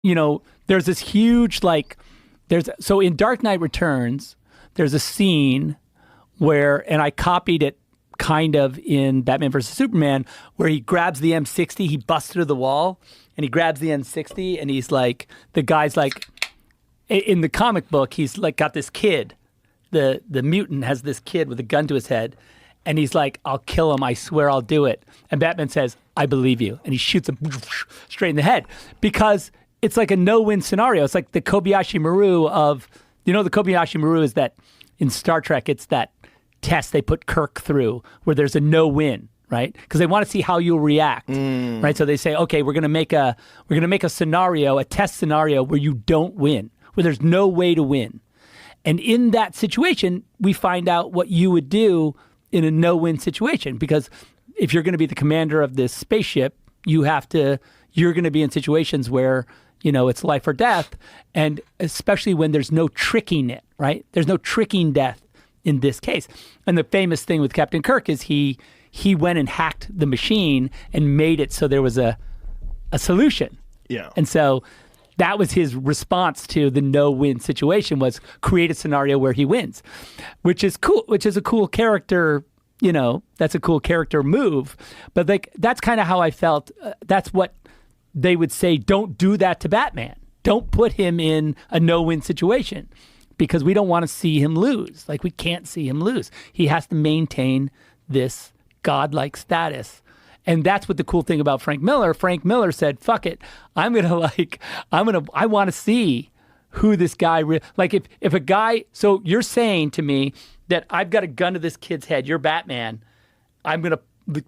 there's this huge, so in Dark Knight Returns, there's a scene where, and I copied it kind of in Batman versus Superman, where he grabs the M60, he busts through the wall, and he grabs the M60, and he's like, the guy's like, in the comic book, he's like got this kid, the mutant has this kid with a gun to his head, and he's like, I'll kill him, I swear I'll do it. And Batman says, I believe you. And he shoots him straight in the head, because it's like a no-win scenario. It's like the Kobayashi Maru of, the Kobayashi Maru is that, in Star Trek, it's that test they put Kirk through where there's a no-win, right? Because they want to see how you'll react, right? So they say, okay, we're going to make a scenario, a test scenario where you don't win, where there's no way to win. And in that situation, we find out what you would do in a no-win situation, because if you're going to be the commander of this spaceship, you're going to be in situations where, it's life or death, and especially when there's no tricking it, right? There's no tricking death in this case. And the famous thing with Captain Kirk is he went and hacked the machine and made it so there was a solution. Yeah. And so that was his response to the no-win situation, was create a scenario where he wins, which is cool, which is a cool character, that's a cool character move. But that's kind of how I felt. That's what they would say, don't do that to Batman. Don't put him in a no-win situation, because we don't want to see him lose. We can't see him lose. He has to maintain this godlike status. And that's what the cool thing about Frank Miller. Frank Miller said, fuck it. I want to see who this guy, if a guy, so you're saying to me that I've got a gun to this kid's head, you're Batman,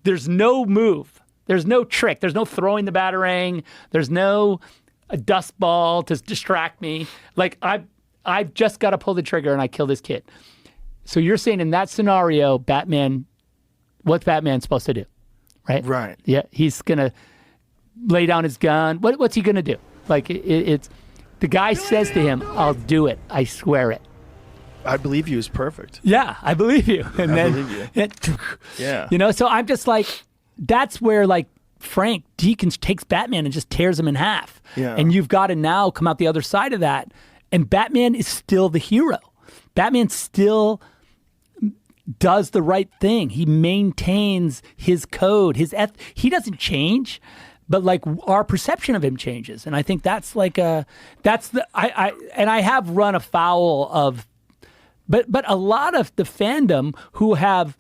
there's no move, there's no trick, there's no throwing the batarang, there's no a dust ball to distract me. I've just got to pull the trigger and I kill this kid. So you're saying in that scenario, what's Batman supposed to do? Right? Right. Yeah, he's going to lay down his gun. What's he going to do? It's the guy says to him, I'll do it. I swear it. I believe you is perfect. Yeah, I believe you. And I believe you. Yeah. So I'm just that's where Frank Deakins takes Batman and just tears him in half. Yeah. And you've got to now come out the other side of that. And Batman is still the hero. Batman still does the right thing. He maintains his code, he doesn't change, but our perception of him changes. And I think that's I have run afoul of, but a lot of the fandom who have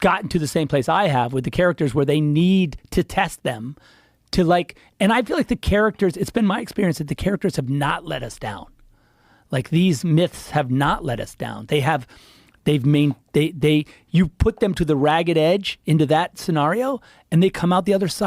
gotten to the same place I have with the characters where they need to test them to and I feel like the characters, it's been my experience that the characters have not let us down. These myths have not let us down. You put them to the ragged edge into that scenario and they come out the other side